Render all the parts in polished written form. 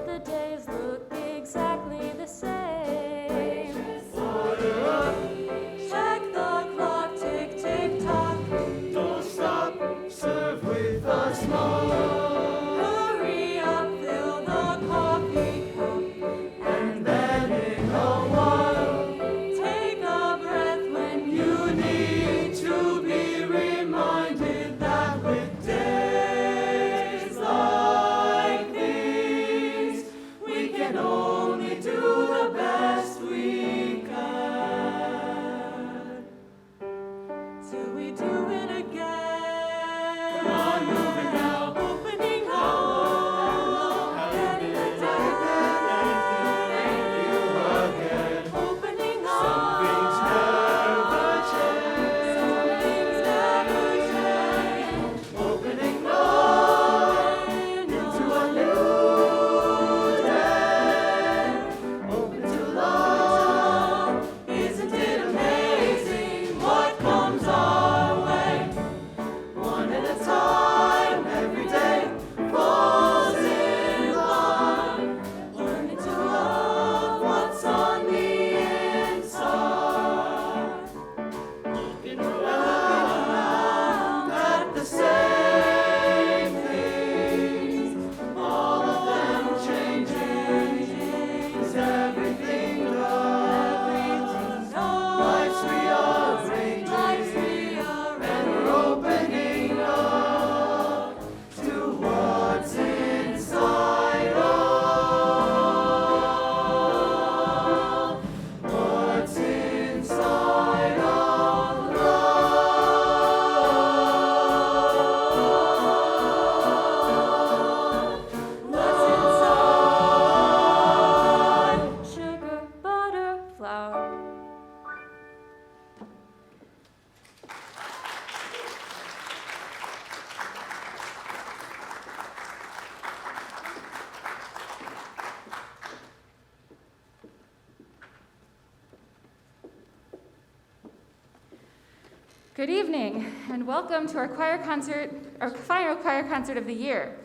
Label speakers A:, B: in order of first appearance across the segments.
A: the days look exactly the same.
B: Order up,
A: Check the clock, tick, tick, tock.
B: don't stop, serve with a smile.
A: Hurry up, fill the coffee cup.
B: And then in a while,
A: Take a breath when
B: you need to be reminded that with days like these, we can only do the best we can.
A: till we do it again.
B: Come on, move it now.
A: Opening up.
B: How you been? Thank you again.
A: Opening
B: Some things
A: up.
B: never change.
A: Some things never change.
B: Opening up into a new day. Open to love. Isn't it amazing what comes our way? One at a time, every day falls in line. Learning to love what's on the inside. Looking around at the same things, all of them changing. Is everything done? Life's rearranging, and we're opening up to what's inside of what's inside of love.
A: What's inside? Sugar, butter, flour. Good evening, and welcome to our final choir concert of the year.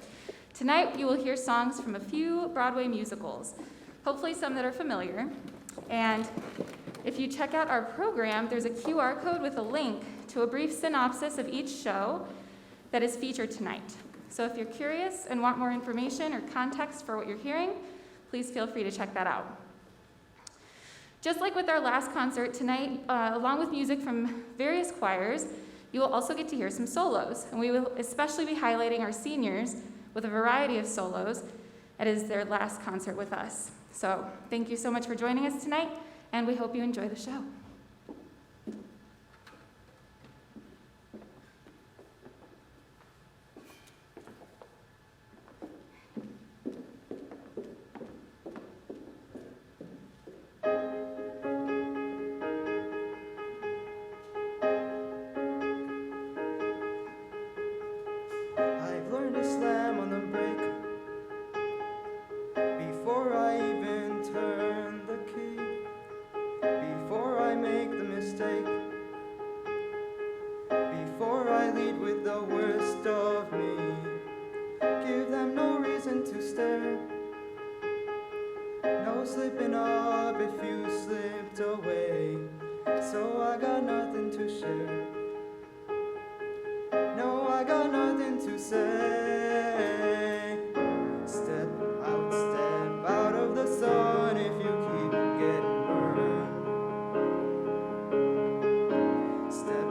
A: Tonight, you will hear songs from a few Broadway musicals, hopefully some that are familiar. And if you check out our program, there's a QR code with a link to a brief synopsis of each show that is featured tonight. So if you're curious and want more information or context for what you're hearing, please feel free to check that out. Just like with our last concert tonight, along with music from various choirs, you will also get to hear some solos. And we will especially be highlighting our seniors with a variety of solos. It is their last concert with us. So thank you so much for joining us tonight, and we hope you enjoy the show.
C: I've learned to slam on the brake before I even turn the key, before I make the mistake, before I lead with the worst of me. Give them no reason to stare, no slipping up if you slipped away. So I got nothing to share. No, I got nothing to say. Step out of the sun if you keep getting burned. Step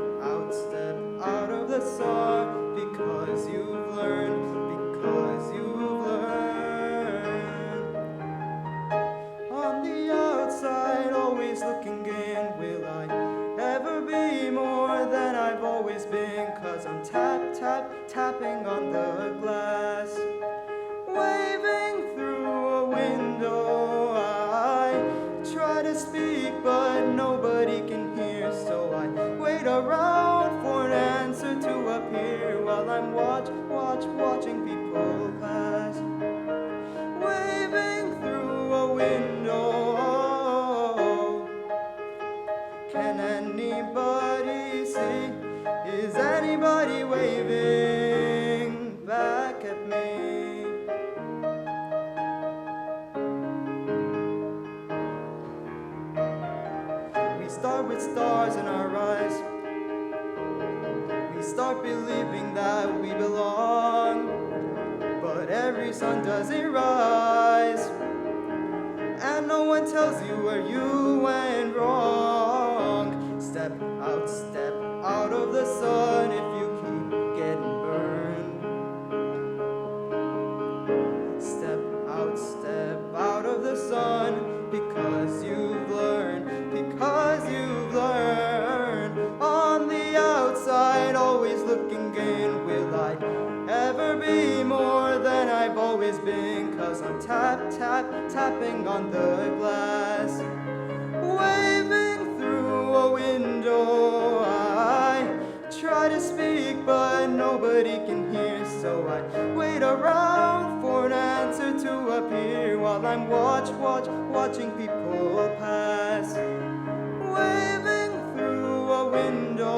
C: out of the sun because you've learned, On the outside, always looking in, will I ever be more than I've always been? 'Cause I'm tapping on the glass, waving through a window. I try to speak, but nobody can hear, so I wait around for an answer to appear while I'm watching people pass, waving through a window. Can anybody see? Is anybody waving back at me? start with stars in our eyes. We start believing that we belong, but every sun doesn't rise, and no one tells you where you went wrong. Step out of the sun if you keep getting burned. Step out of the sun, because you've learned. On the outside, always looking in. Will I ever be more than I've always been? 'Cause I'm tapping on the glass, waving through a window. I try to speak, but nobody can hear, so I wait around for an answer to appear while I'm watching people pass, waving through a window.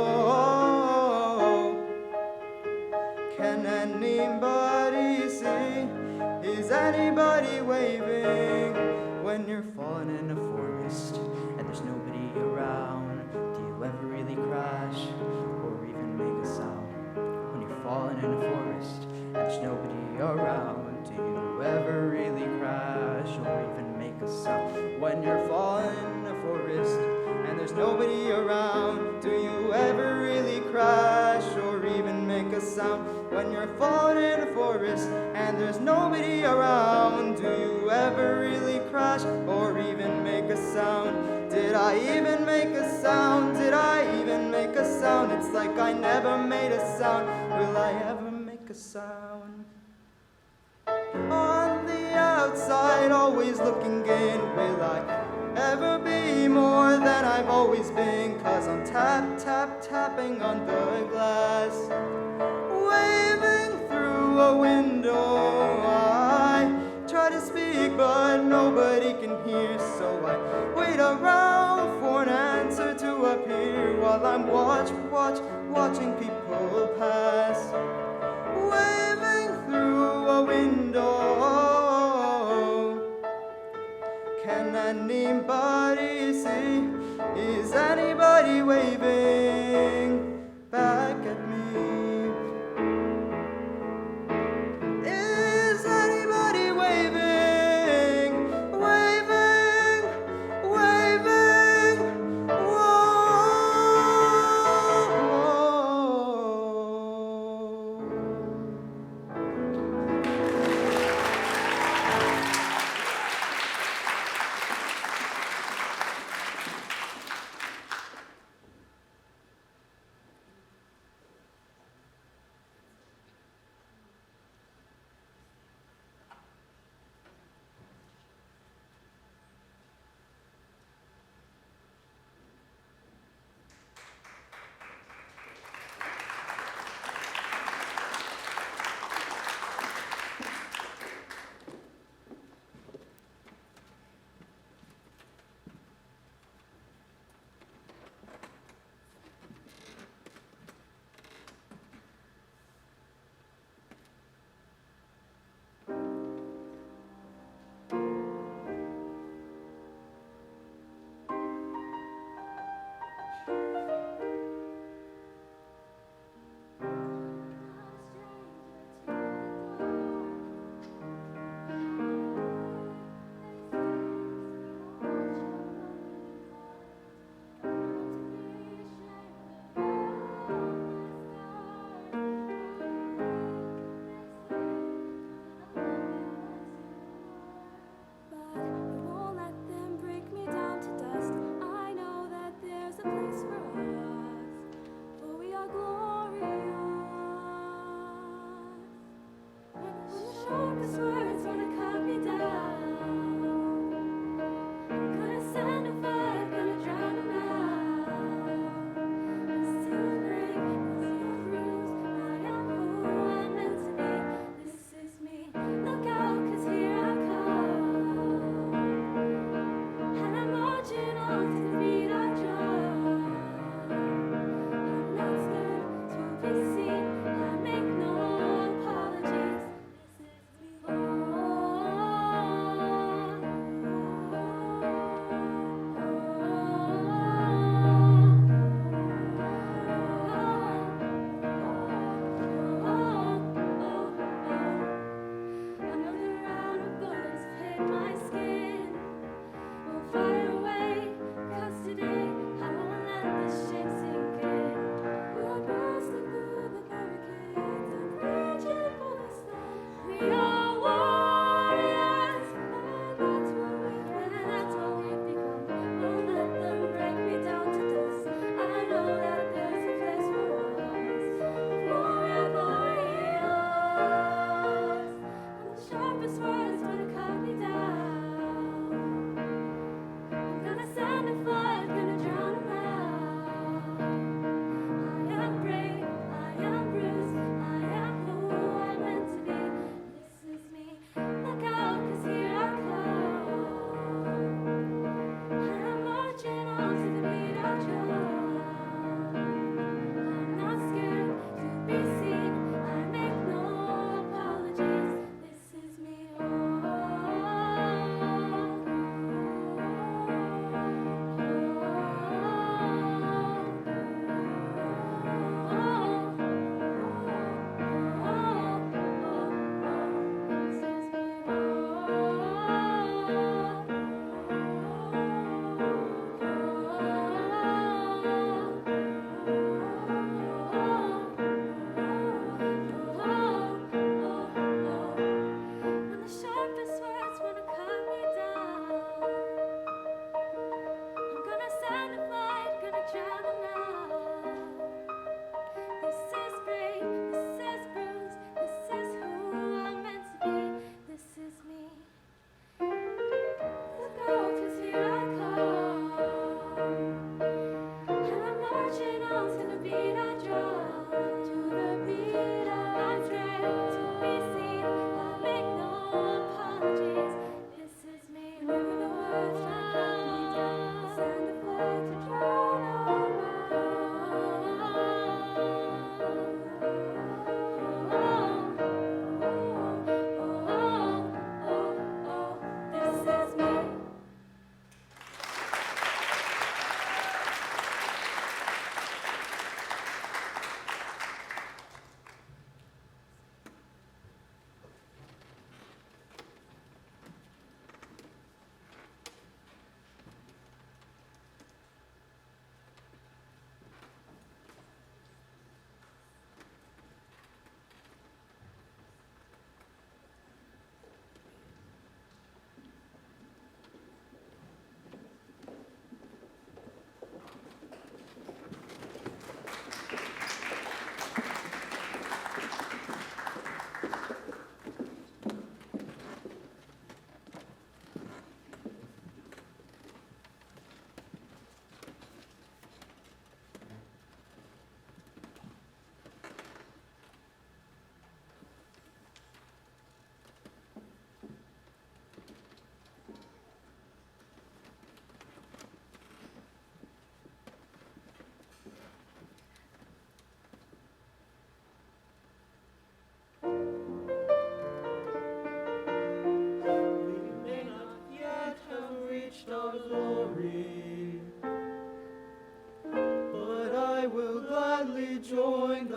C: Can anybody see? Is anybody waving? When you're falling in a forest and there's nobody around, do you ever really crash or even make a sound? When you're falling in a forest and there's nobody around, do you ever really crash or even make a sound? When you're falling in a forest and there's nobody around, do you ever really crash or even make a sound? When you're falling in a forest and there's nobody around, do you ever really crash or even make a sound? Did I even make a sound? Did I even make a sound? It's like I never made a sound. Will I ever make a sound? On the outside, always looking in. Will I ever be more than I've always been? 'Cause I'm tapping on the glass, waving through a window. I try to speak, but nobody can hear, so I wait around for an answer to appear while I'm watching people pass, waving through a window. Can anybody see? Is anybody waving back at me? Is anybody waving?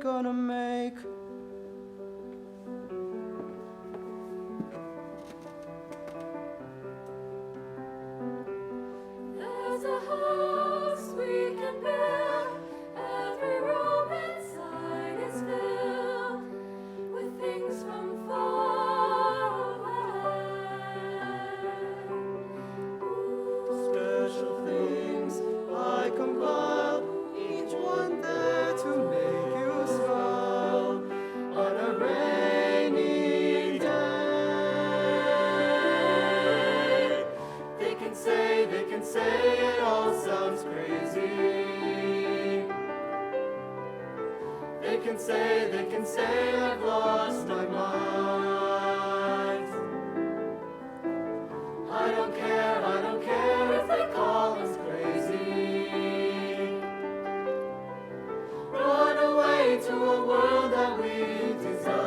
C: gonna make.
B: There's a house we can build. Every room inside is filled with things from far away.
C: Special things I compiled, each one there to make you smile on a rainy day. They can say it all sounds crazy. They can say I've lost my mind. I don't care if they call us crazy. Run away to a world that we design.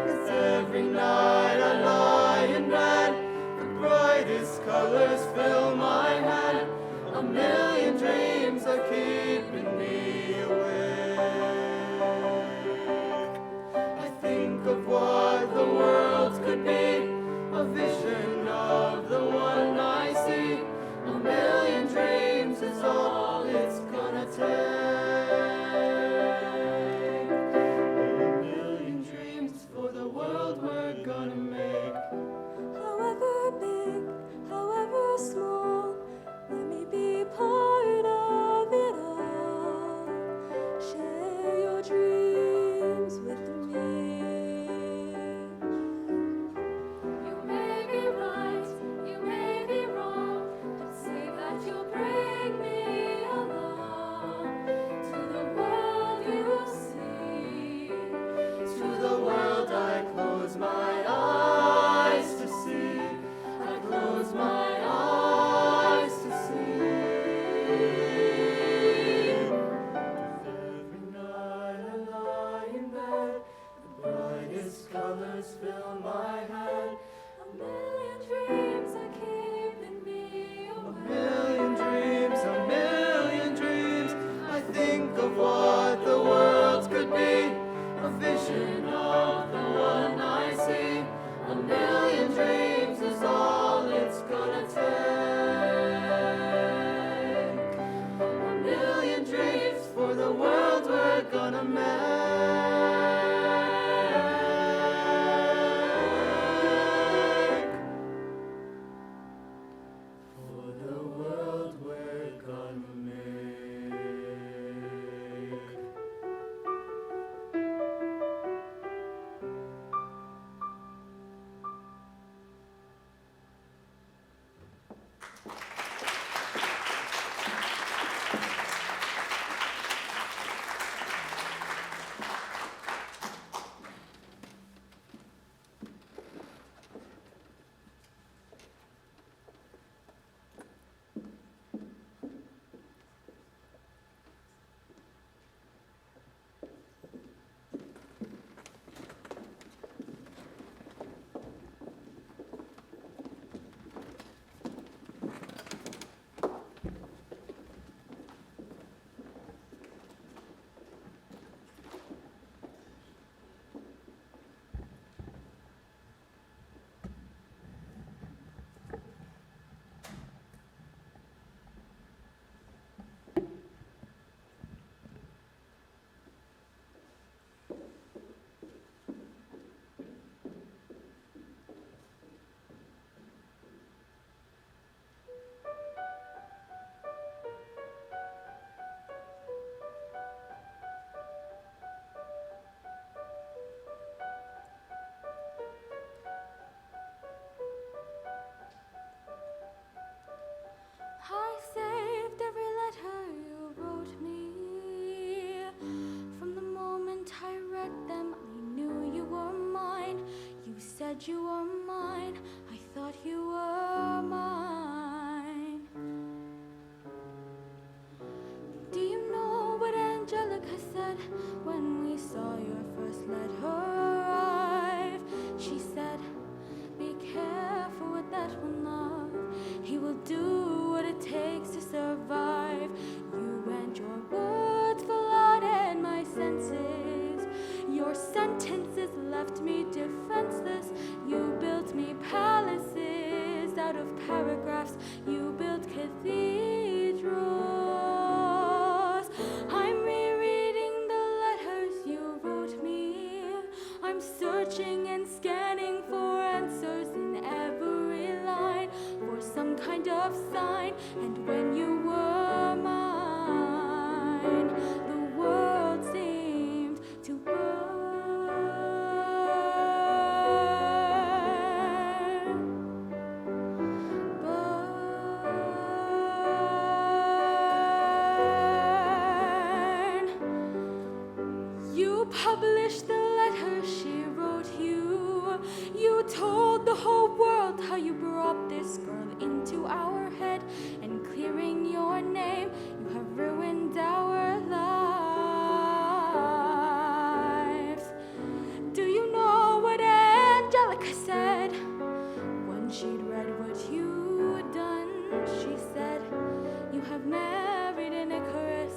C: 'Cause every night I lie in bed, the brightest colors fill my head. A million dreams are keeping me awake. I think of what the world could be, a vision of the one I see. A million dreams is all it's gonna take. A million dreams for the world we're gonna make.
B: However big, however small, let me be part of it all. Share your dreams with me. You may be right, you may be wrong, but say that you'll bring me along to the world you see.
C: To the world I close my eyes to see. I close my eyes to see. Every night I lie in bed, the brightest colors fill my head.
B: A million dreams are keeping me
C: A
B: awake.
C: million dreams, a million dreams. I think of what the world could be, a vision of the one I see. A million dreams is all it's gonna take. A million dreams for the world we're gonna make. For the world we're gonna make.
B: I saved every letter you wrote me. From the moment I read them, I knew you were mine. You said you were mine. I thought you were mine. Do you know what Angelica said when we saw your first letter arrive? She said, be careful with that one, love. He will do what it takes to survive. You and your world Your sentences left me defenseless. You built me palaces out of paragraphs. You built cathedrals. I'm rereading the letters you wrote me. I'm searching and scanning for answers in every line, for some kind of sign. And when you were mine, the world seemed to burn. You published the letter she wrote you. You told the whole world how you brought this girl into our head, and clearing your name, you have ruined our lives. Do you know what Angelica said when she'd read what you'd done? She said, you have married an Icarus.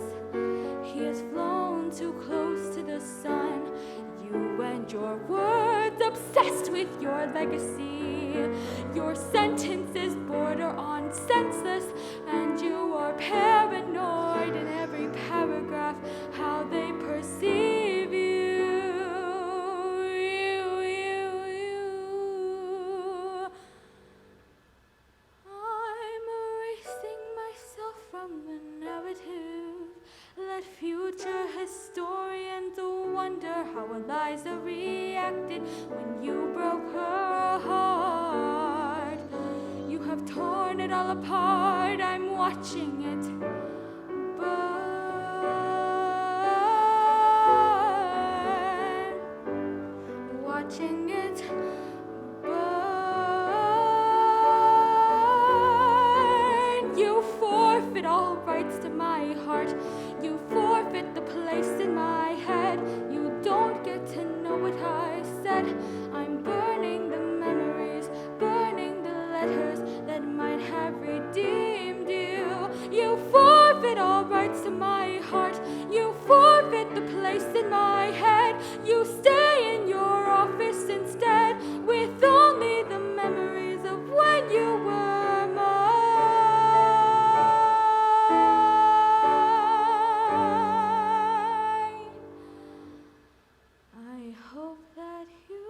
B: He has flown too close to the sun. You and your words obsessed with your legacy. Your sentences border on senseless, and you are paranoid in every paragraph how they perceive you. I'm erasing myself from the narrative. Let future historians wonder how Eliza reacted when you broke her heart. You have torn it all apart. I'm watching it burn. Watching it burn. You forfeit all rights to my heart. You forfeit the place in my head. You don't get to know what I said. I'm burning the memories, burning the letters that might have redeemed you. You forfeit all rights to my heart. You forfeit the place in my head. You stay in your office instead with only the memories of when you were mine. I hope that you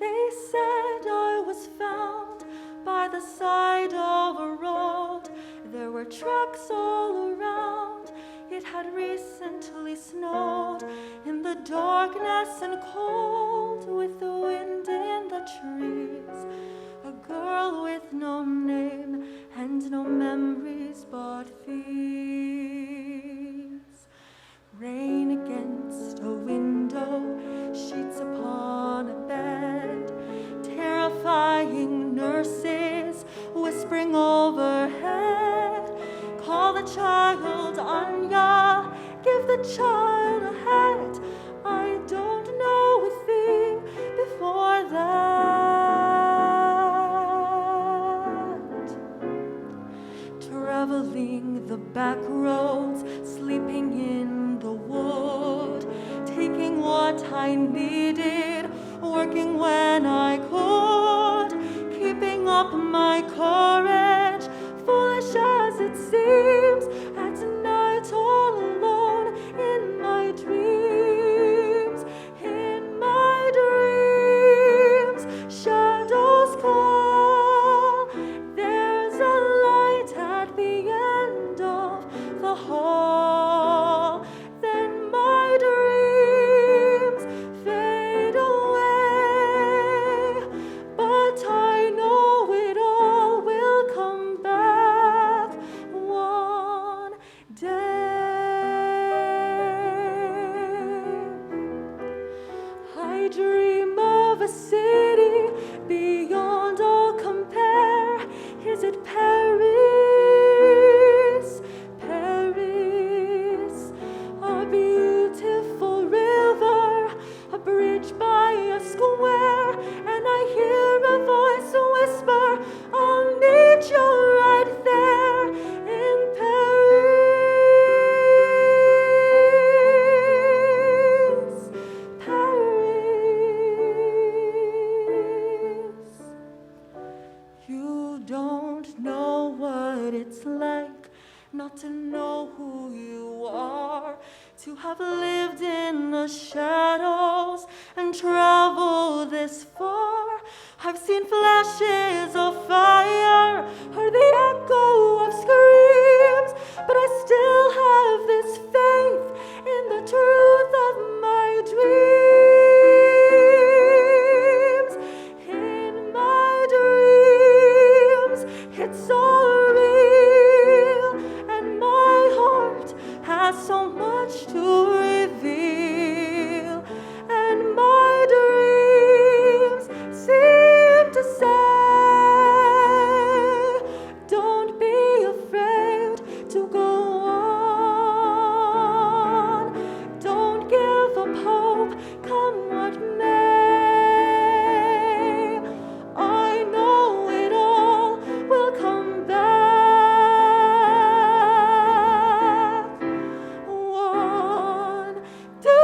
D: They said I was found by the side of a road. There were tracks all around. It had recently snowed. In the darkness and cold, with the wind in the trees, a girl with no name and no memories but fears. Rain against a window, sheets upon a bed, terrifying nurses whispering overhead. Call the child, Anya, give the child a hat. I don't know a thing before that. back roads, sleeping in the wood, taking what I needed, working when I could, keeping up my courage, foolish as it seems, at night all alone in my dreams. In my dreams, shadows call. There's a light at the end of the hall. Then my dreams fade away, but I know it all will come back one day. I dream of a city beyond all compare. Is it Paris? Paris, a beautiful river, a bridge by a square, and I hear a voice whisper, I'll meet you right there in Paris. Paris. You don't know what it's like not to know who you are, to have lived in the shadows and traveled this far. I've seen flashes of fire, heard the echo of screams, but I still have this faith in the truth of my dreams. In my dreams, it's all real, and my heart has so much to reveal. And my dreams seem to say, don't be afraid to go on. Don't give up hope, come what may. I know it all will come back one day.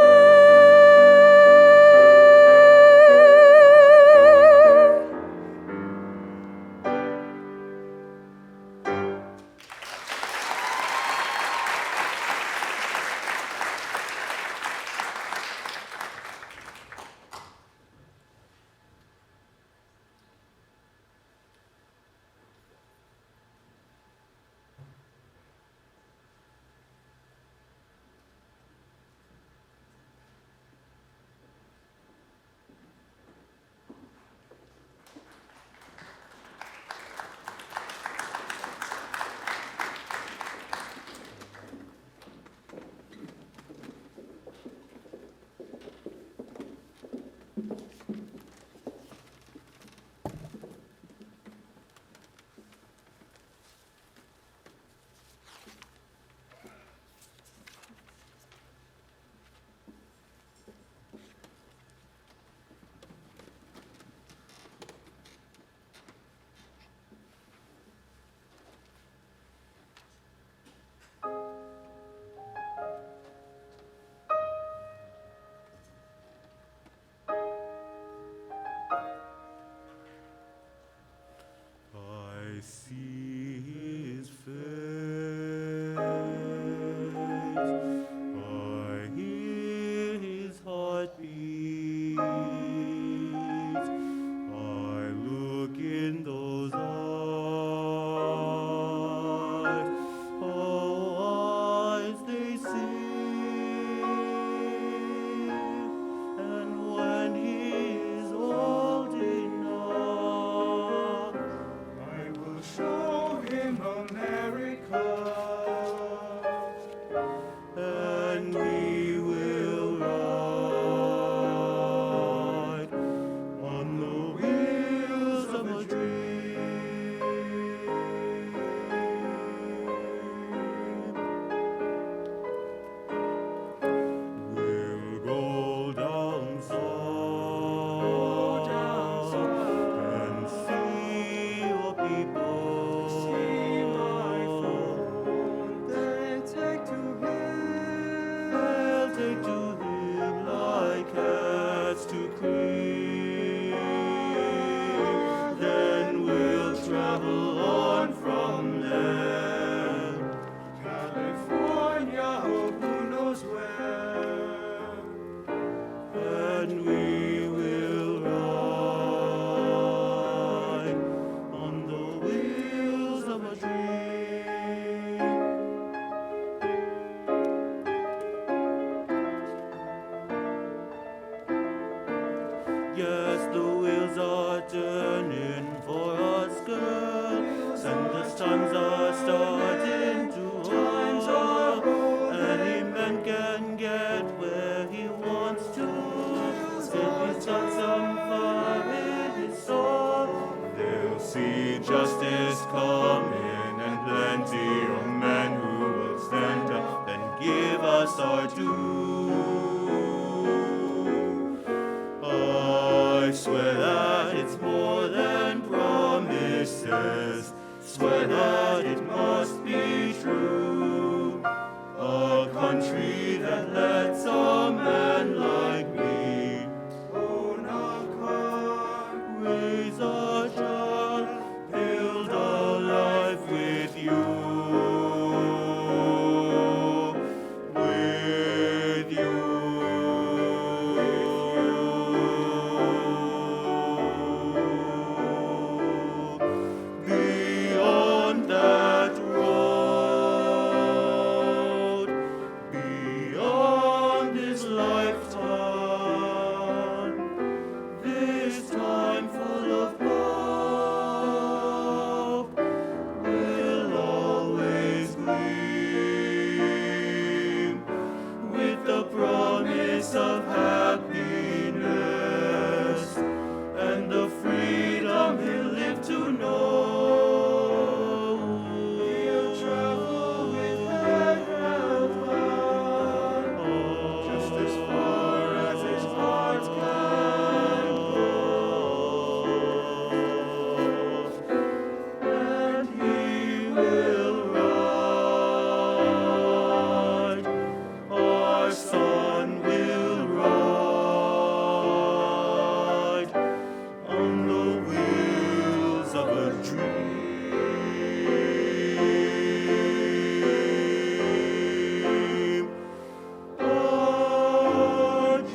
E: I see his face, I hear his heartbeat, I look in those eyes, oh eyes they see, and when he is old enough, I will show 'cause times are starting to hold. Any man can get where he wants to, if he's got some fire in his soul. They'll see justice coming and plenty of men who will stand up and give us our due. I swear that it's more than promises, swear that it must be true. A country that lets a man like me own a car, raise a child, build a life with you. With you. Beyond that road, beyond this lifetime, this time full of hope will always gleam with the promise of happiness and the freedom he'll live to know. He'll travel with head held high, just as far as his heart can go. And he will ride, our son will ride on the wheels of a dream. A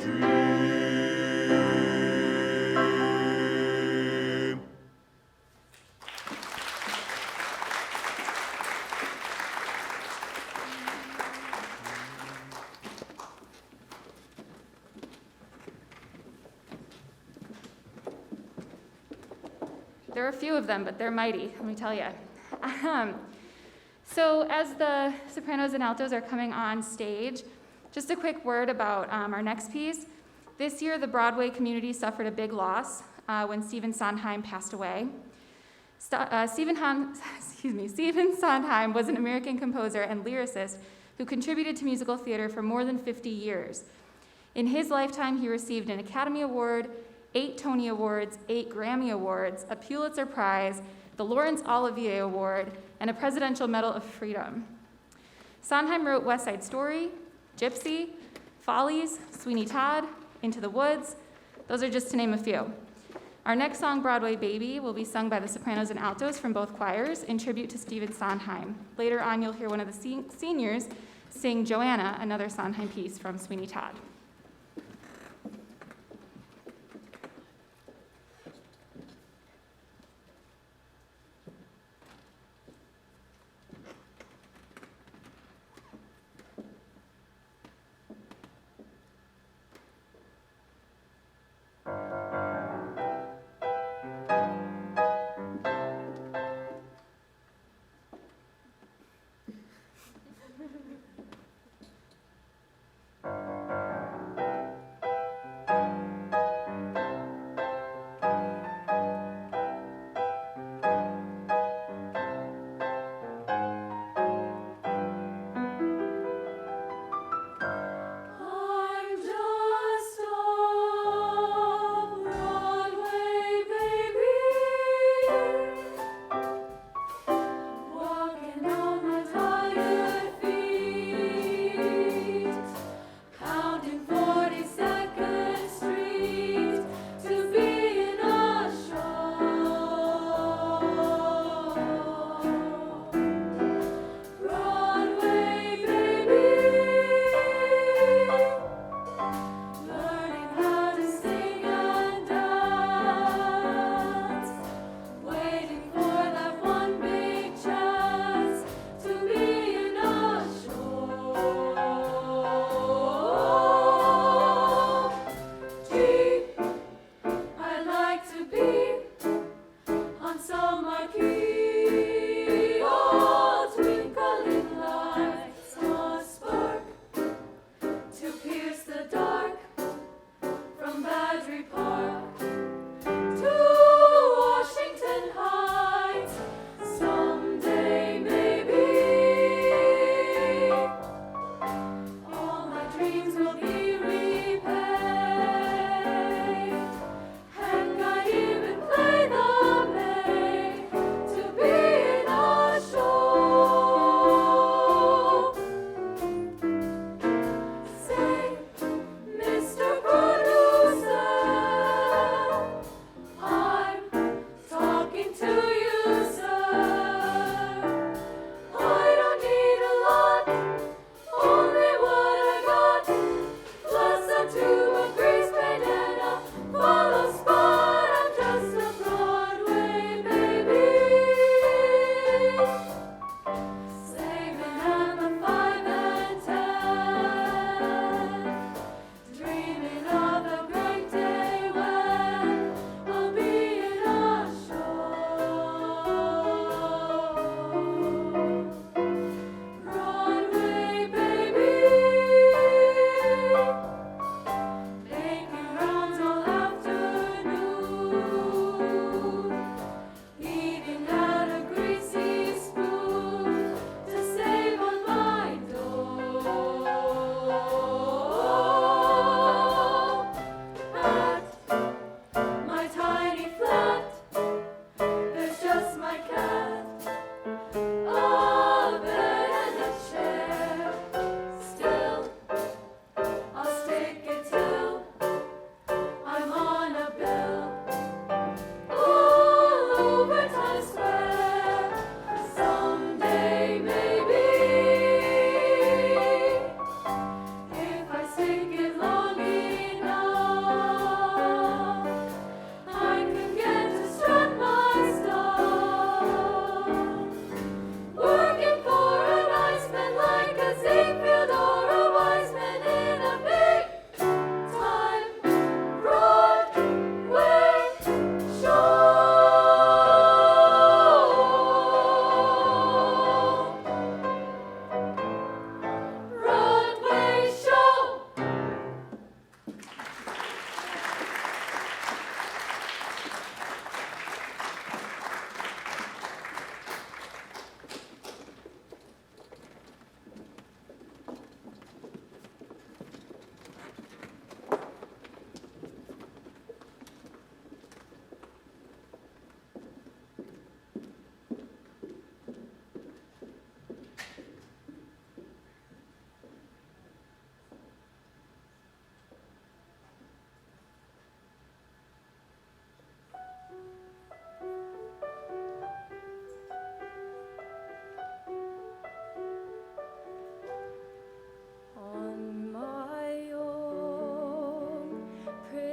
E: dream.
A: There are a few of them, but they're mighty, let me tell you. So as the sopranos and altos are coming on stage, just a quick word about our next piece. This year, the Broadway community suffered a big loss when Stephen Sondheim passed away. Stephen Sondheim was an American composer and lyricist who contributed to musical theater for more than 50 years. In his lifetime, he received an Academy Award, 8 Tony Awards, 8 Grammy Awards, a Pulitzer Prize, the Laurence Olivier Award, and a Presidential Medal of Freedom. Sondheim wrote West Side Story, Gypsy, Follies, Sweeney Todd, Into the Woods. Those are just to name a few. Our next song, Broadway Baby, will be sung by the sopranos and altos from both choirs in tribute to Stephen Sondheim. Later on, you'll hear one of the seniors sing Joanna, another Sondheim piece from Sweeney Todd.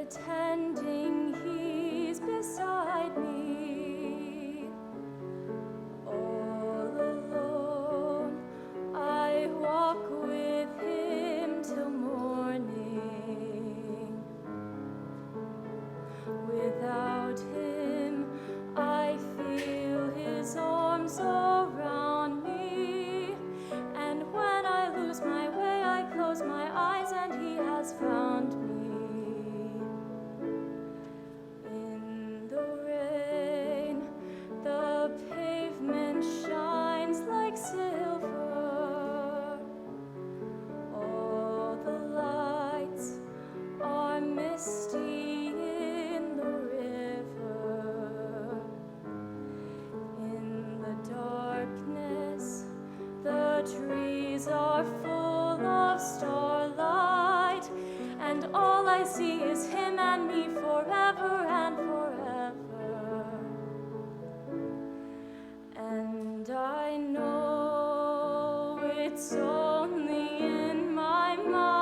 B: pretending he's beside me. All alone, I walk with him till morning. Without him, I feel his arms around me. And when I lose my way, I close my eyes and he has found me. In the rain, the pavement shines like silver. All the lights are misty in the river. In the darkness, the trees are full of starlight, and all I see is him and me forever and forever. And I know it's only in my mind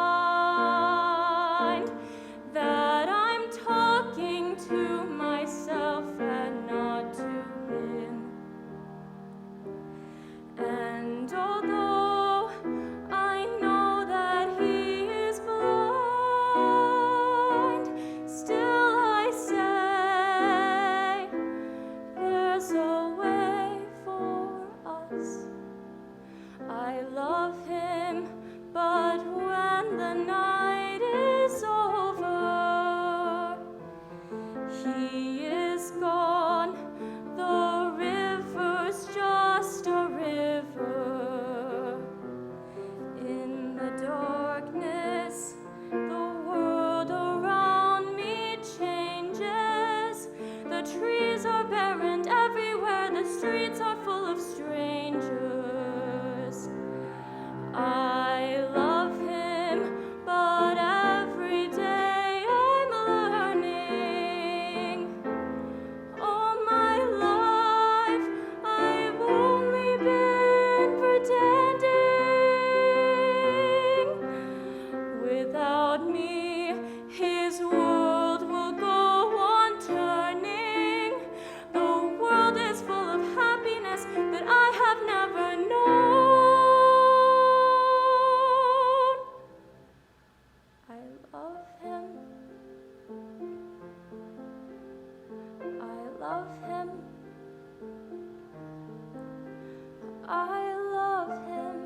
B: that I'm talking to myself and not to him. And although I know that he is blind, still I say there's a way for us. I love him, but when the night is over, he is gone. The river's just a river. In the darkness, the world around me changes. The trees are bare and everywhere the streets are full of strangers. I love him, but every day I'm learning. All my life I've only been pretending. Without me, his world will go on turning. The world is full of happiness that I have never known. I love him. I love him. I love him,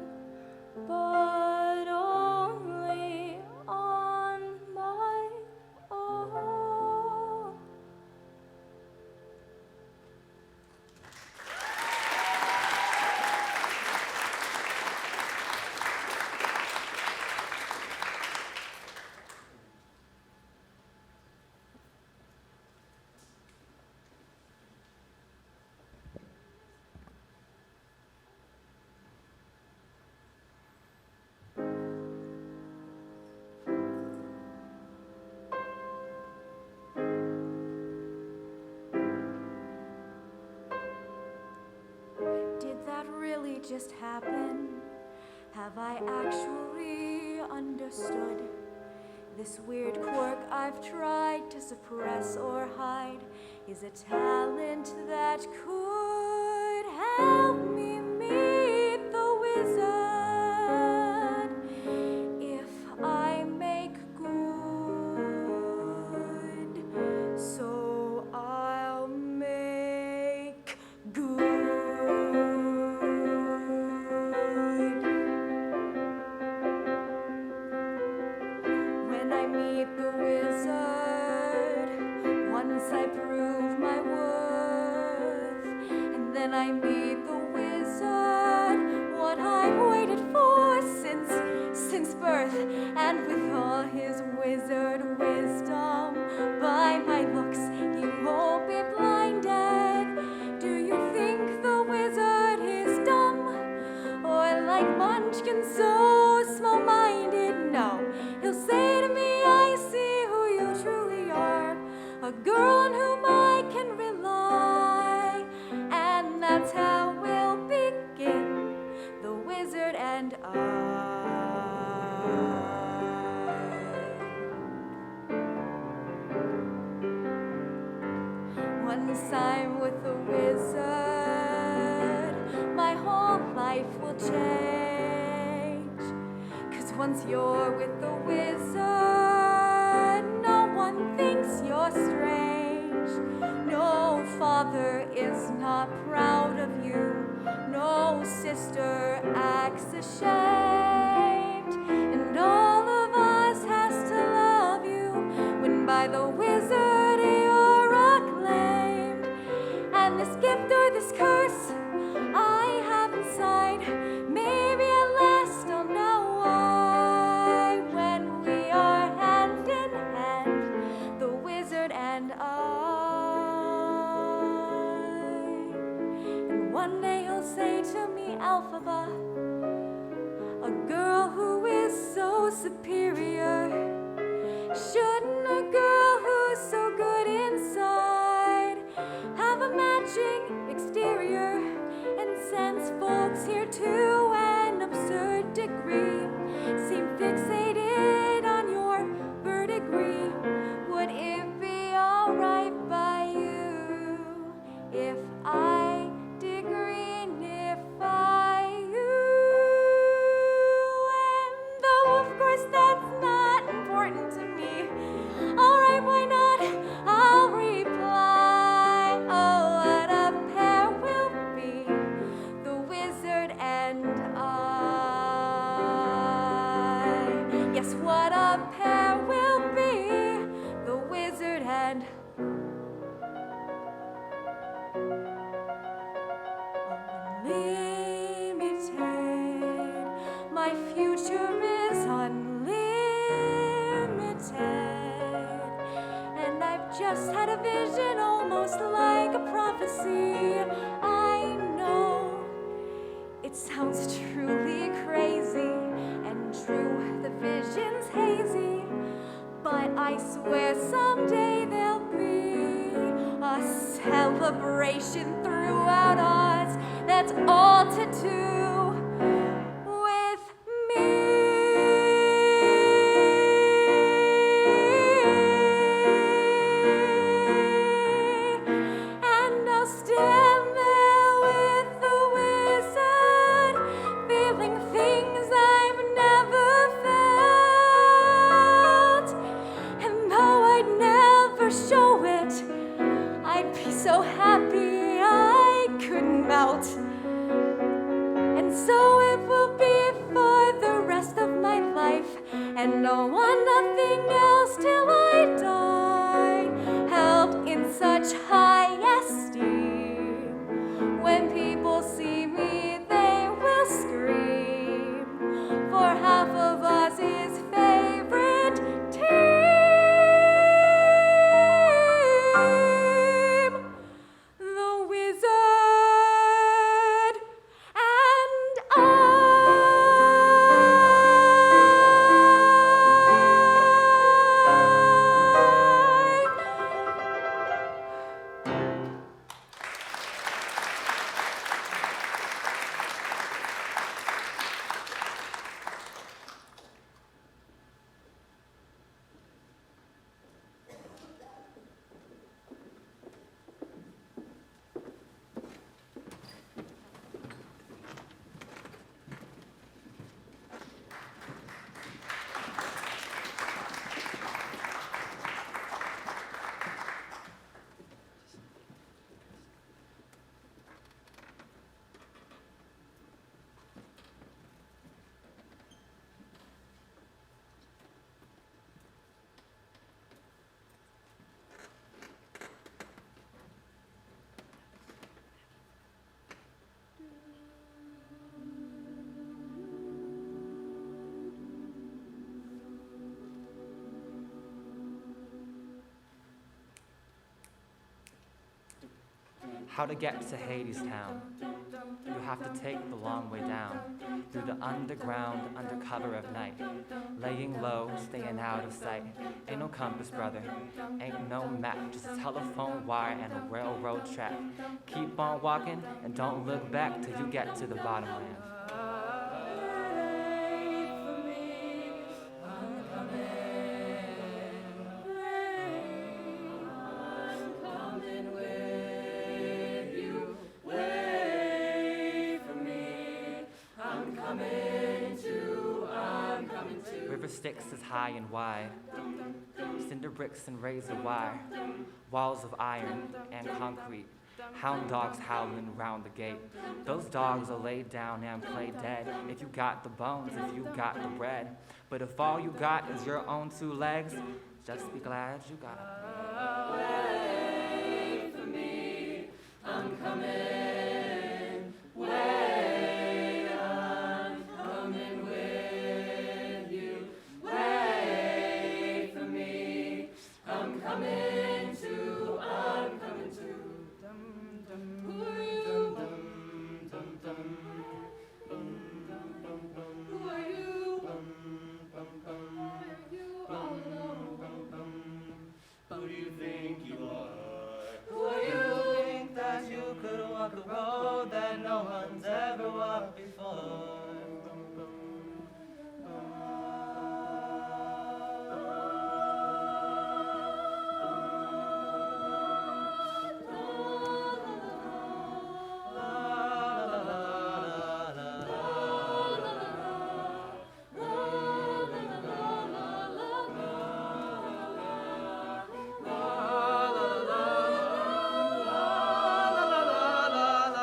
B: but only on my own. Did that really just happen? Have I actually understood this weird quirk I've tried to suppress or hide is a talent that could help me meet the wizard if I make good. So I'll make good. When I meet the wizard, once I prove my worth, and then I meet the wizard, what I've waited for since birth, and with all his wizard wisdom, by my looks he won't be blinded. Do you think the wizard is dumb, or like Munchkin so small-minded? No, he'll say to me, I see who you truly are, a girl on whom I can rely, and that's how we'll begin, the wizard and I. the wizard, my whole life will change. 'Cause once you're with the wizard, no one thinks you're strange. No father is not proud of you. No sister acts ashamed. And all of us has to love you when by the wizard you're acclaimed. And this gift or this curse I have inside, maybe at last I'll know why. When we are hand in hand, the wizard and I. And one day he'll say to me, Alphaba, a girl who is so superior, shouldn't a girl who's so good inside have a matching exterior and sends folks here to an absurd degree? Seem fixated on your verdigris. Would it be alright by you if I degreenify you? And though of course that's not important to me, alright, why not? I'll reply, oh, what a pair we'll be, the wizard and I. Yes, what a pair we'll be, the wizard and unlimited. My future is unlimited. And I've just had a vision almost like a prophecy. I know it sounds truly crazy, and true, the vision's hazy. But I swear someday there'll be a celebration throughout Oz that's all to do with me. And I'll stand there with the wizard, feeling things I've never felt. And though I'd never show it, I'd be so happy I couldn't melt. And so it will be for the rest of my life, and I'll want nothing else till I die, held in such high esteem. When people see me, they will scream, for half of Oz's favorite team, the wizard and I.
F: How to get to Hades Town? You have to take the long way down, through the underground, under cover of night. Laying low, staying out of sight. Ain't no compass, brother. Ain't no map, just a telephone wire and a railroad track. Keep on walking and don't look back till you get to the bottom land.
C: Coming with
F: sticks as high and wide, cinder bricks and razor wire, walls of iron and concrete, hound dogs howling round the gate. Those dogs are laid down and play dead. If you got the bones, if you got the bread. But if all you got is your own two legs, just be glad you got it.
G: Wait for me, I'm coming. Wait, I'm coming with you. Wait for me, I'm coming too. I'm coming too. Who are you? Who are you? Why are you all alone?
E: Who do you think you are?
G: Who are
C: You
G: you?
C: think that you could walk a road that no one's ever walked before?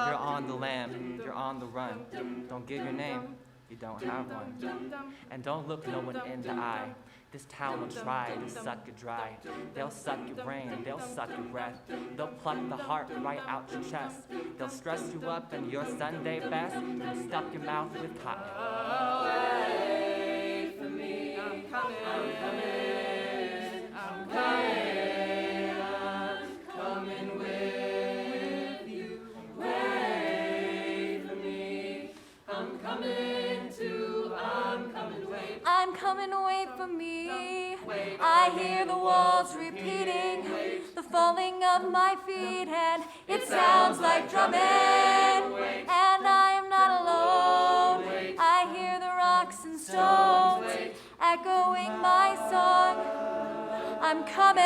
F: You're on the lam, you're on the run. Don't give your name, you don't have one. And don't look no one in the eye. This town will try to suck you dry. They'll suck your brain, they'll suck your breath. They'll pluck the heart right out your chest. They'll stress you up in your Sunday best and stuff your mouth with cotton.
G: Wait for me, I'm coming. I'm coming. I'm coming. I'm coming with you. Wait for me, I'm coming too. I'm coming. Wait.
B: I'm coming, wait for me.
G: Wait.
B: I hear the walls repeating, the falling of my feet, and it sounds like drumming. And I am not alone. I hear the rocks and stones echoing my song. I'm coming.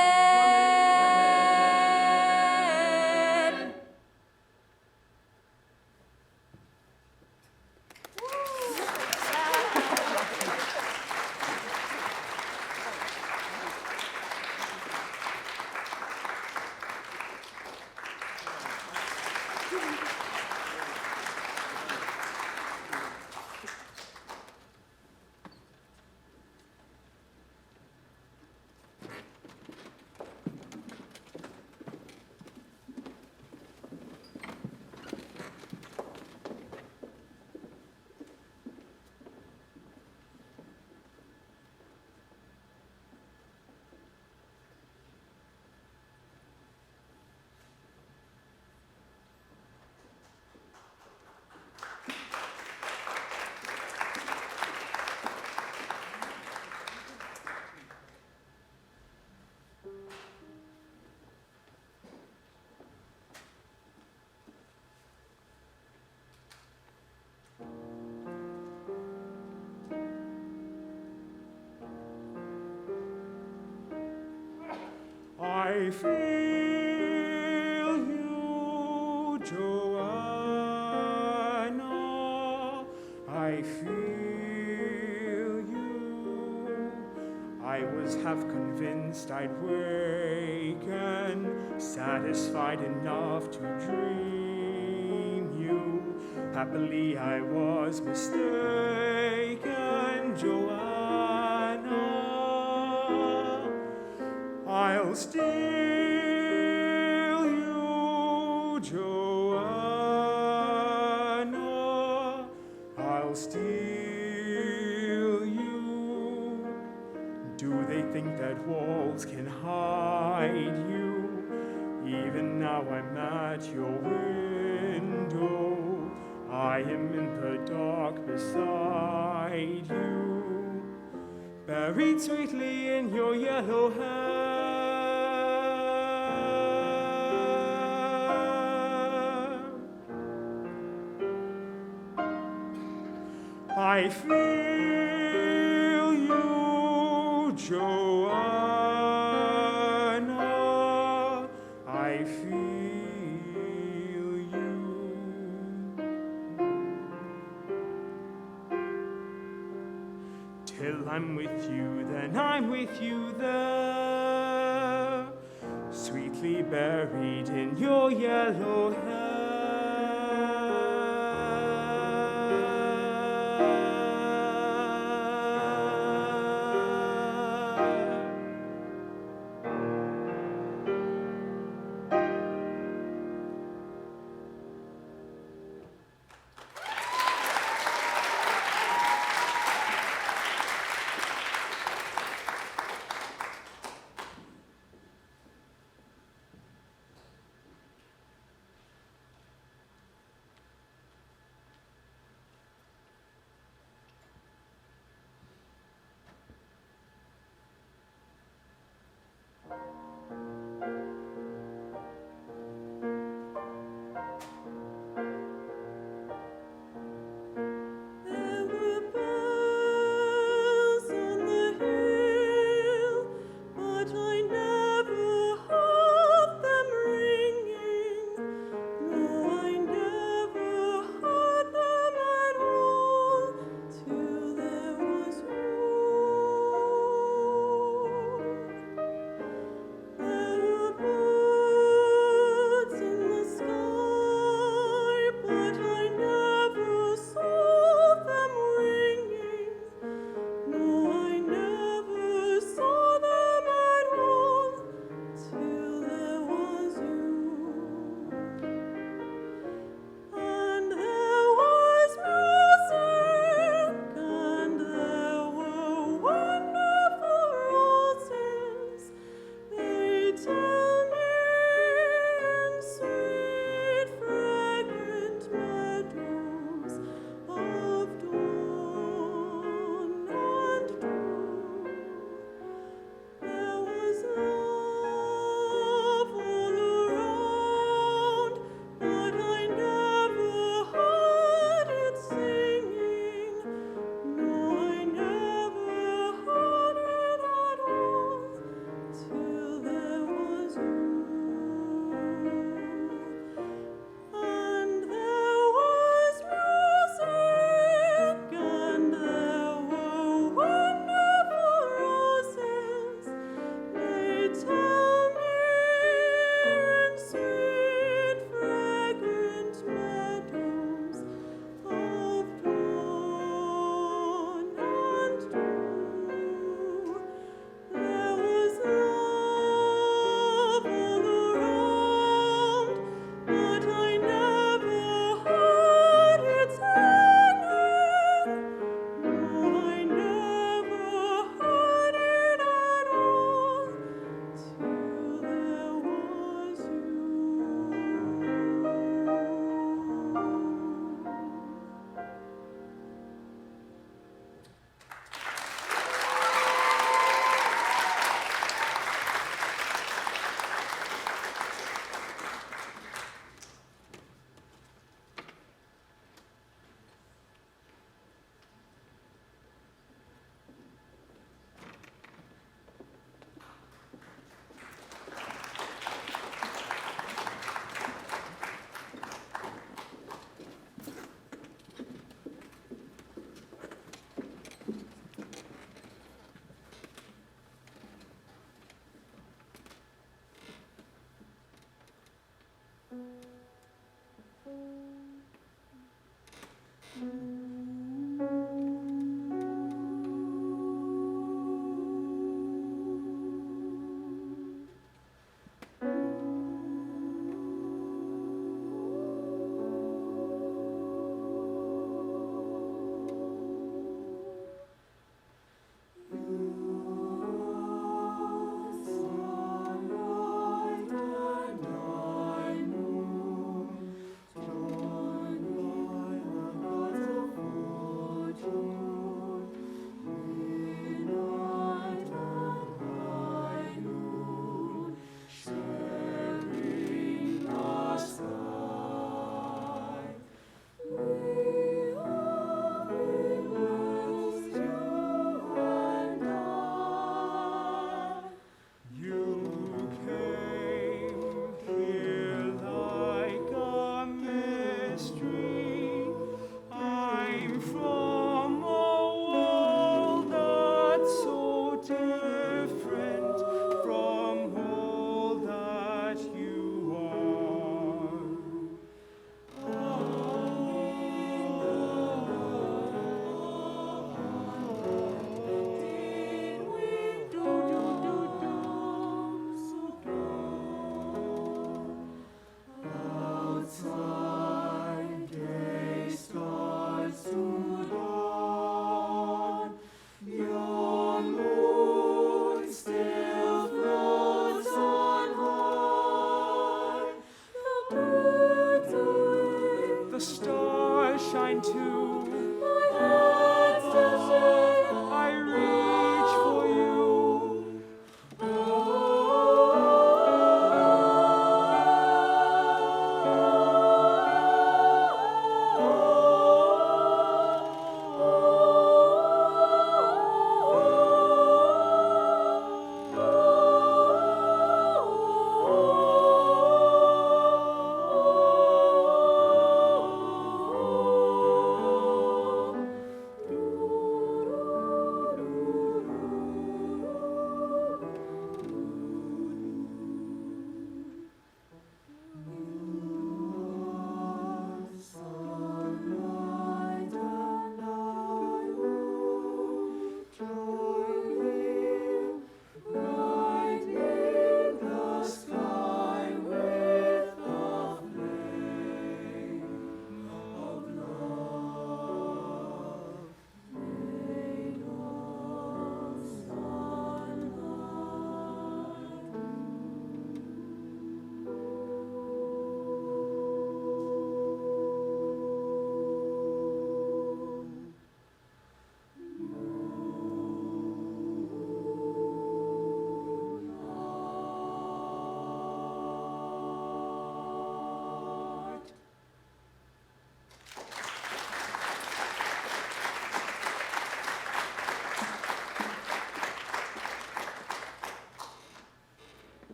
C: I feel you, Joanna. I feel you. I was half convinced I'd waken, satisfied enough to dream you. Happily I was mistaken, Joanna. I'll steal you, Joanna. I'll steal you. Do they think that walls can hide you? Even now I'm at your window. I am in the dark beside you, buried sweetly in your yellow hair. I feel you, Joanna. I feel you. Till I'm with you, then I'm with you there, sweetly buried in your yellow hair. shine too.
G: My hands still shine.
C: I reach for you.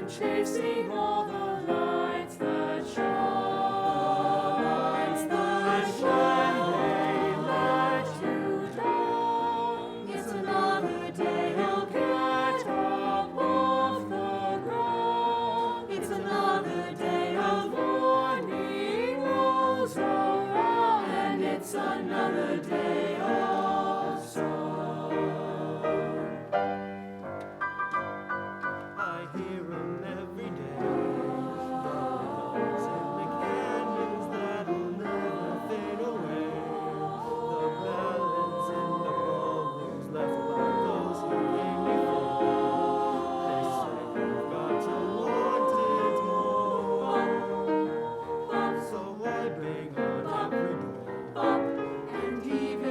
G: Chasing all the lights that shine, they let you down. It's another day, he'll get up off the ground. It's another day of morning rolls around, and it's another day of song.
C: I hear 'em every day. The rhythms in the canyons that'll never fade away. The ballads in the ballrooms left by those who came before. They say you've got to want it more. So I bang on every door.
G: And even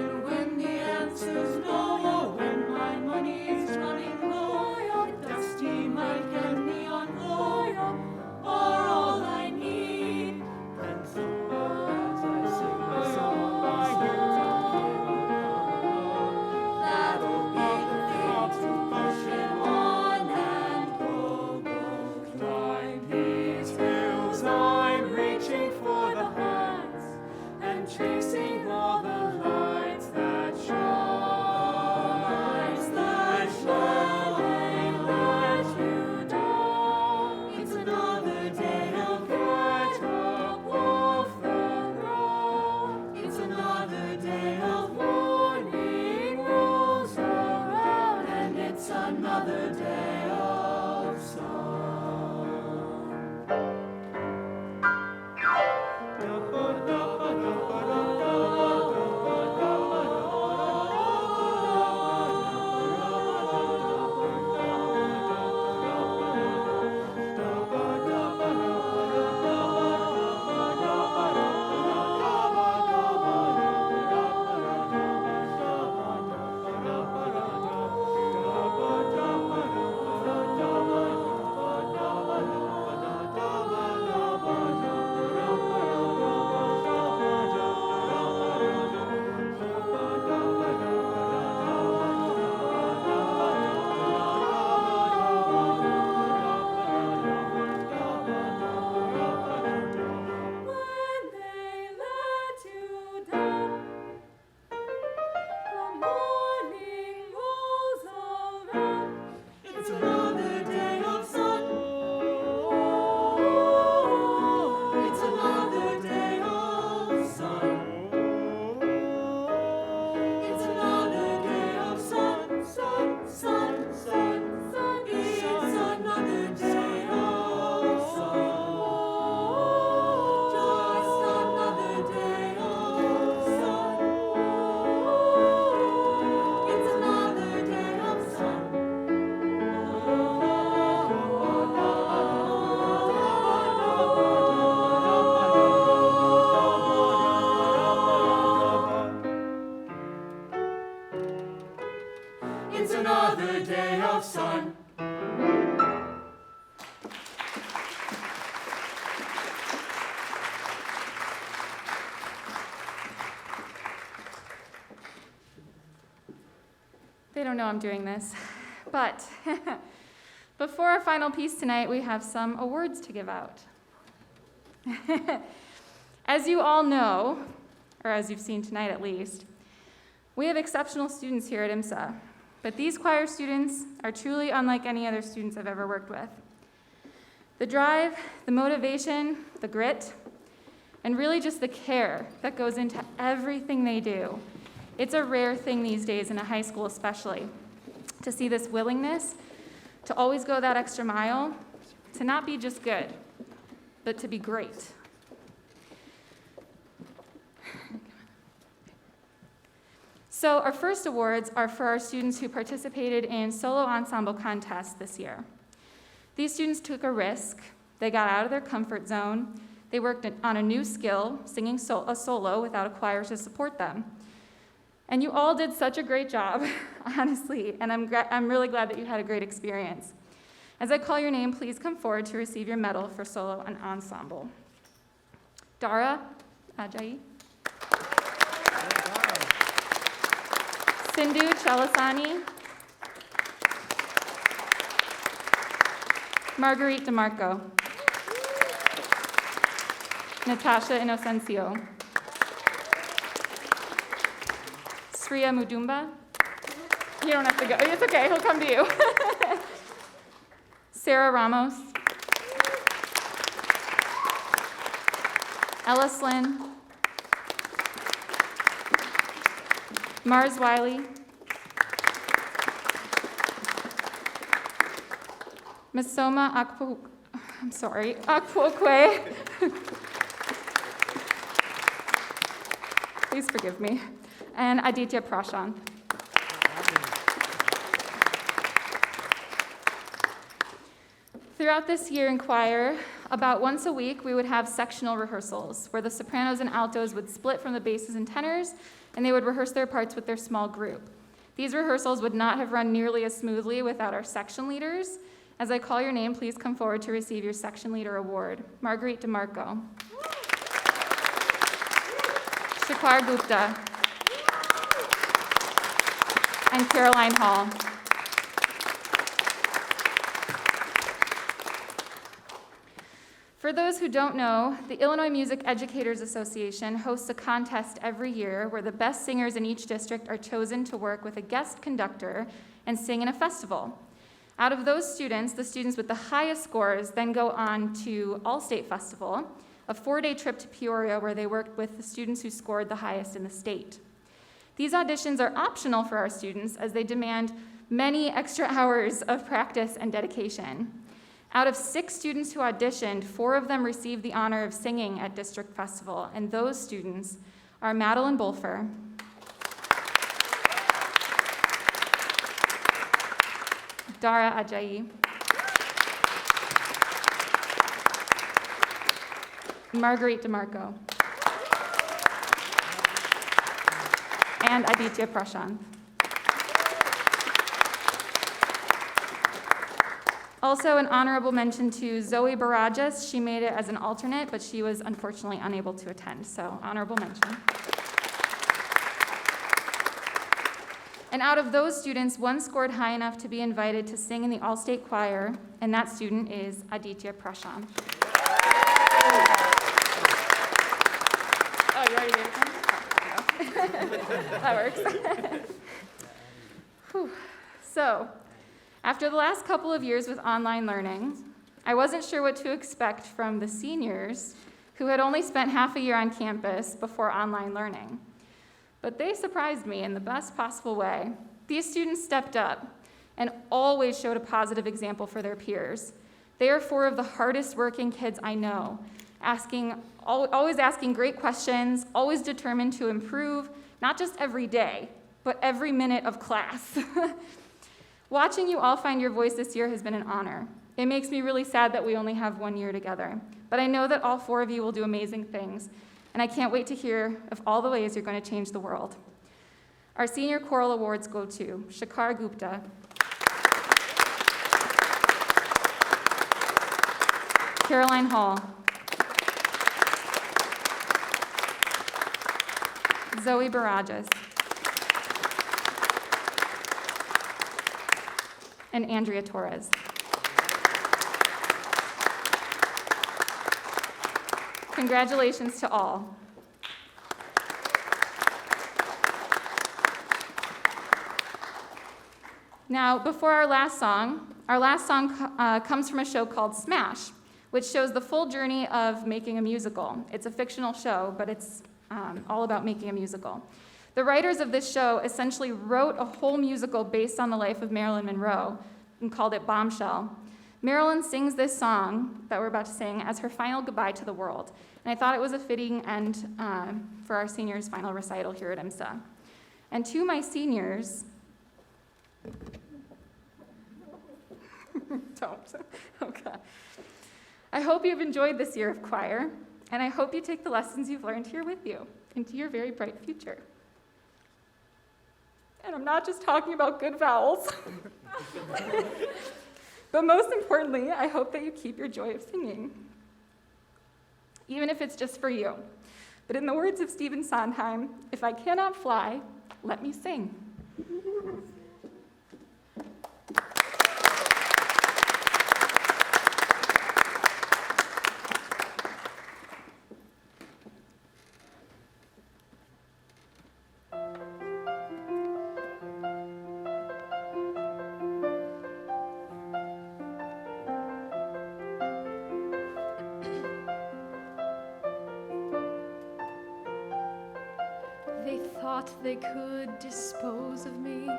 G: sun.
A: They don't know I'm doing this, but before our final piece tonight, we have some awards to give out. As you all know, or as you've seen tonight at least, we have exceptional students here at IMSA, but these choir students are truly unlike any other students I've ever worked with. The drive, the motivation, the grit, and really just the care that goes into everything they do. It's a rare thing these days in a high school especially, to see this willingness to always go that extra mile, to not be just good, but to be great. So our first awards are for our students who participated in solo ensemble contests this year. These students took a risk, they got out of their comfort zone, they worked on a new skill, singing a solo without a choir to support them. And you all did such a great job, honestly, and I'm really glad that you had a great experience. As I call your name, please come forward to receive your medal for solo and ensemble. Dara Ajayi. Sindhu Chalasani. Marguerite DeMarco. Natasha Inocencio. Sriya Mudumba. You don't have to go. It's okay. He'll come to you. Sarah Ramos. Ella Slynn. Mars Wiley. Masoma Akpokwe. Please forgive me. And Aditya Prashant. Throughout this year in choir, about once a week, we would have sectional rehearsals where the sopranos and altos would split from the basses and tenors, and they would rehearse their parts with their small group. These rehearsals would not have run nearly as smoothly without our section leaders. As I call your name, please come forward to receive your section leader award. Marguerite DeMarco. Shakwar Gupta. And Caroline Hall. For those who don't know, the Illinois Music Educators Association hosts a contest every year where the best singers in each district are chosen to work with a guest conductor and sing in a festival. Out of those students, the students with the highest scores then go on to All-State Festival, a 4-day trip to Peoria where they worked with the students who scored the highest in the state. These auditions are optional for our students as they demand many extra hours of practice and dedication. Out of 6 students who auditioned, 4 of them received the honor of singing at District Festival, and those students are Madeline Bolfer, Dara Ajayi, Marguerite DeMarco, and Aditya Prashant. Also, an honorable mention to Zoe Barajas. She made it as an alternate, but she was unfortunately unable to attend, so honorable mention. And out of those students, 1 scored high enough to be invited to sing in the All-State Choir, and that student is Aditya Prashant. Oh, you already gave it to him? Oh, that works. Whew. So, after the last couple of years with online learning, I wasn't sure what to expect from the seniors who had only spent half a year on campus before online learning. But they surprised me in the best possible way. These students stepped up and always showed a positive example for their peers. They are 4 of the hardest working kids I know, always asking great questions, always determined to improve, not just every day, but every minute of class. Watching you all find your voice this year has been an honor. It makes me really sad that we only have 1 year together, but I know that all 4 of you will do amazing things, and I can't wait to hear of all the ways you're going to change the world. Our senior choral awards go to Shakwar Gupta, Caroline Hall. Zoe Barajas. And Andrea Torres. Congratulations to all. Now, before our last song comes from a show called Smash, which shows the full journey of making a musical. It's a fictional show, but it's all about making a musical. The writers of this show essentially wrote a whole musical based on the life of Marilyn Monroe and called it Bombshell. Marilyn sings this song that we're about to sing as her final goodbye to the world, and I thought it was a fitting end for our seniors' final recital here at IMSA. And to my seniors, don't, okay. I hope you've enjoyed this year of choir, and I hope you take the lessons you've learned here with you into your very bright future. And I'm not just talking about good vowels. But most importantly, I hope that you keep your joy of singing, even if it's just for you. But in the words of Stephen Sondheim, if I cannot fly, let me sing.
H: They thought they could dispose of me.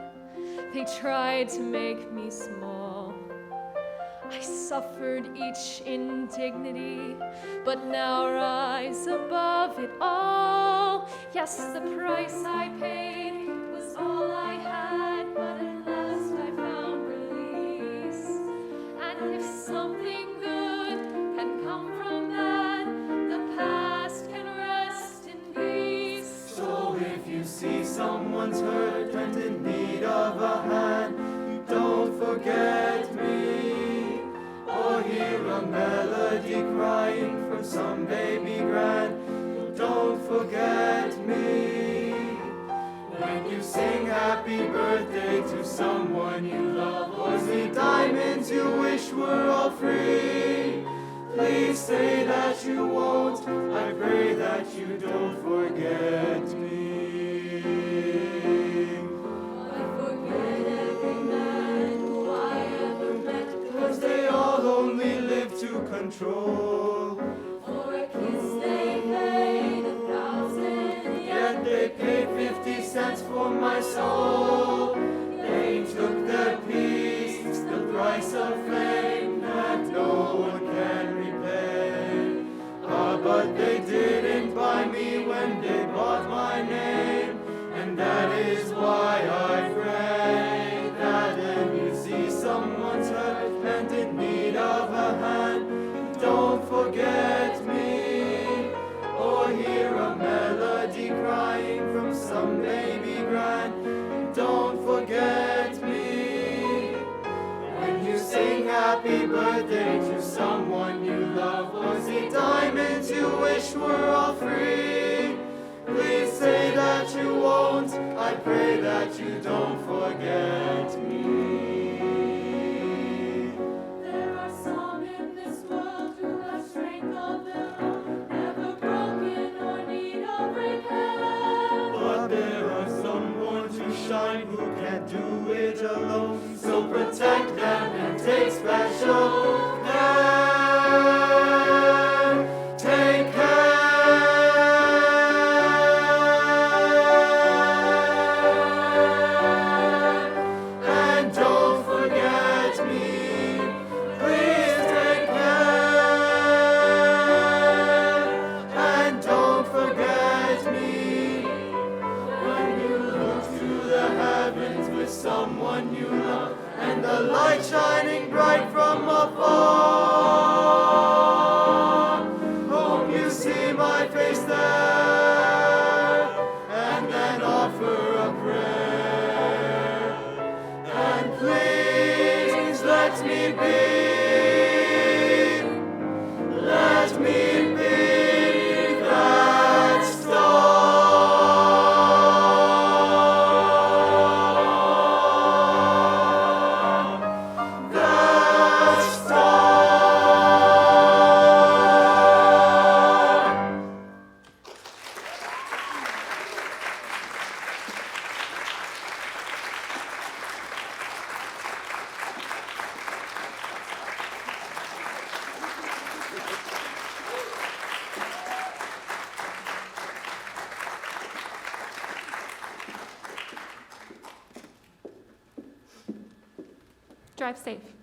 H: They tried to make me small. I suffered each indignity, but now rise above it all. Yes, the price I paid was all I had, but at last I found release. And if something good can come from that, the past can rest in peace.
C: So if you see someone's hurt and in need of a hand, you don't forget me. Or hear a melody crying from some baby grand, you don't forget me. When you sing happy birthday to someone you love, or the diamonds you wish were all free, please say that you won't. I pray that you don't forget me.
G: I forget every man who I ever met,
C: 'Cause they all only live to control.
G: for a kiss they paid 1,000,
C: Yet they paid 50 cents for my soul. They took their piece, the price of fame that no one can repay. But they didn't buy me when they bought my name, and that is why I pray that when you see someone's hurt and in need of a hand, don't forget me. Or hear a melody crying from some baby grand, don't forget me. When you sing happy birthday to someone you love, or the diamonds you wish were all free, please say that you won't. I pray that you don't forget me.
G: There are some in this world who have strength of their own, never broken or need of repair.
C: But there are some born to shine who can't do it alone. So protect them and take special care. Take care. And don't forget me. Please take care. And don't forget me. When you look to the heavens with someone you love, and the light shining bright from afar, hope you see my face there, and then offer a prayer. And please let me be
A: Drive safe.